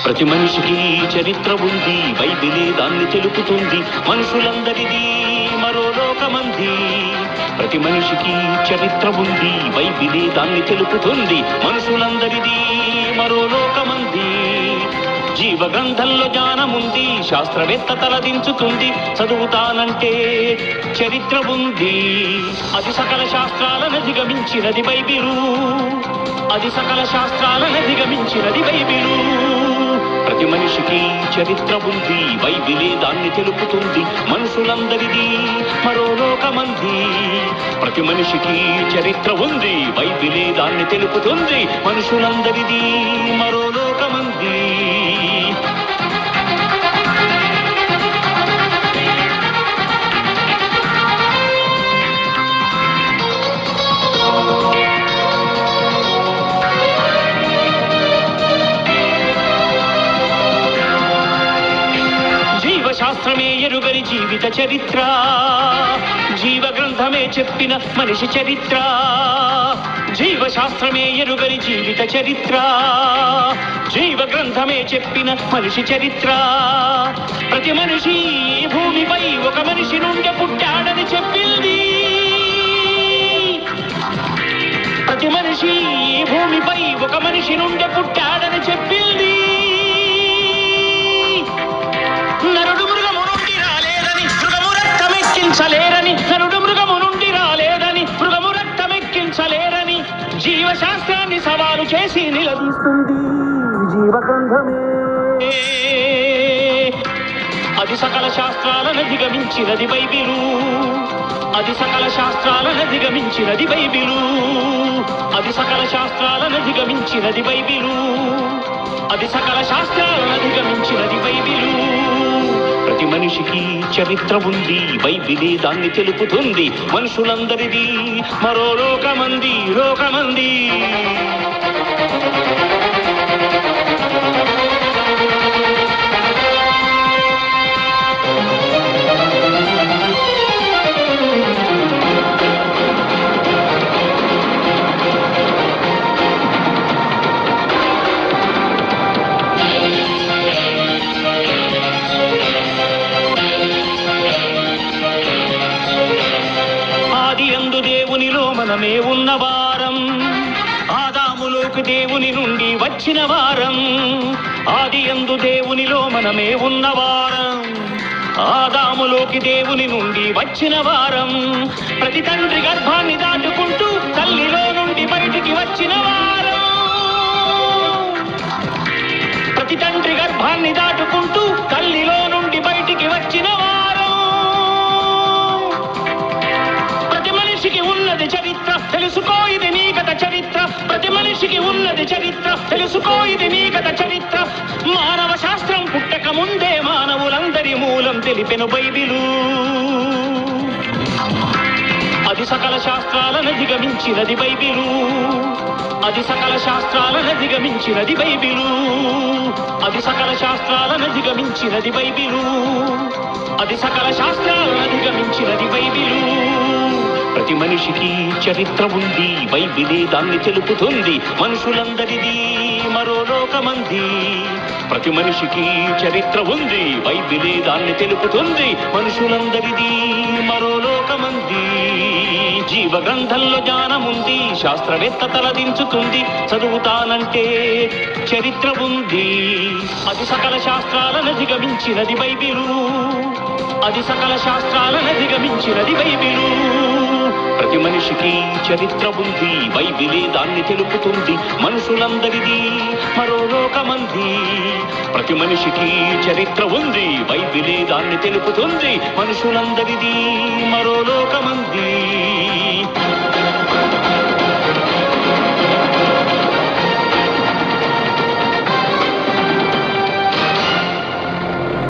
ప్రతి మనిషికి చరిత్ర ఉంది, బైబిలే దాన్ని తెలుపుతుంది. మనుషులందరిది మరో లోకమంది. ప్రతి మనిషికి చరిత్ర ఉంది, బైబిలే దాన్ని తెలుపుతుంది. మనుషులందరిది మరో లోకమంది. జీవ గ్రంథంలో జ్ఞానముంది, శాస్త్రవేత్త తలదించుతుంది. చదువుతానంటే చరిత్ర ఉంది. అది సకల శాస్త్రాలను దిగమించినది బైబిలు. అది సకల శాస్త్రాలను దిగమించినది బైబిలు. ప్రతి మనిషికి చరిత్ర ఉంది, బైబిలే దాన్ని తెలుపుతుంది. మనుషులందరిది మరో లోకమంది. ప్రతి మనిషికి చరిత్ర ఉంది, బైబిలే దాన్ని తెలుపుతుంది. మనుషులందరిది మరో లోకమంది. శాస్త్రమే ఎరుగని జీవిత చరిత్ర, జీవ గ్రంథమే చెప్పిన మనిషి చరిత్ర. జీవశాస్త్రమే ఎరుగని జీవిత చరిత్ర, జీవ గ్రంథమే చెప్పిన మనిషి చరిత్ర. ప్రతి మనిషి భూమిపై ఒక మనిషి నుండి పుట్టాడని చెప్పింది. ప్రతి మనిషి భూమిపై ఒక మనిషి నుండి పుట్టాడని చెప్పింది. నరుడు మృగము నుండి రాలేదని, మృగము రక్తమెక్కించలేరని. నరుడు మృగము నుండి రాలేదని, మృగము రక్తమెక్కించలేరని జీవశాస్త్రాన్ని సవాలు చేసి నిలదీస్తుంది జీవ గ్రంథమే. అది సకల శాస్త్రాలను దిగమించినది బైబిలు. అది సకల శాస్త్రాలను దిగమించినది బైబిలు. అది సకల శాస్త్రాలను దిగమించినది బైబిలు. అది సకల శాస్త్రాలను దిగమించినది బైబిలు. ప్రతి మనిషికి చరిత్ర ఉంది, బైబిలే దాన్ని తెలుపుతుంది. మనుషులందరిది మరో లోకమంది, లోకమంది. మనమే ఉన్నవారం, ఆదాములోకి దేవుని నుండి వచ్చిన వారం. ఆది యందు దేవునిలో మనమే ఉన్నవారం, ఆదాములోకి దేవుని నుండి వచ్చిన వారం. ప్రతి తండ్రి గర్భాన్ని దాటుకుంటూ తల్లిలో నుండి బయటికి వచ్చిన వారం. ప్రతి తండ్రి గర్భాన్ని దాటుకుంటూ తల్లిలో నుండి బయటికి వచ్చిన వారం. ఉన్నది చరిత్ర తెలుసుకో, ఇది నీ గత చరిత్ర. ప్రతి మనిషికి ఉన్నది చరిత్ర తెలుసుకో, ఇది నీ గత చరిత్ర. మానవ శాస్త్రం పుట్టక ముందే మానవులందరి మూలం తెలిపెను బైబిలు. అది సకల శాస్త్రాలను దిగమించినది బైబిలు. అది సకల శాస్త్రాలను దిగమించినది బైబిలు. అది సకల శాస్త్రాలను దిగమించినది బైబిలు. అది సకల శాస్త్రాలను దిగమించినది బైబిలు. ప్రతి మనిషికి చరిత్ర ఉంది, బైబిలే దాన్ని తెలుపుతుంది. మనుషులందరిది మరో లోకమంది. ప్రతి మనిషికి చరిత్ర ఉంది, బైబిలే దాన్ని తెలుపుతుంది. మనుషులందరిది మరో లోకమంది. జీవ గ్రంథంలో జ్ఞానముంది, శాస్త్రవేత్త తలదించుతుంది. చదువుతానంటే చరిత్ర ఉంది. అది సకల శాస్త్రాలను దిగమించినది బైబిలు. అది సకల శాస్త్రాలను దిగమించినది బైబిలు. ప్రతి మనిషికి చరిత్ర ఉంది, బైబిలే దాన్ని తెలుపుతుంది. మనుషులందరిది మరో లోకమంది. ప్రతి మనిషికి చరిత్ర ఉంది, బైబిలే దాన్ని తెలుపుతుంది. మనుషులందరిది మరో లోకమంది.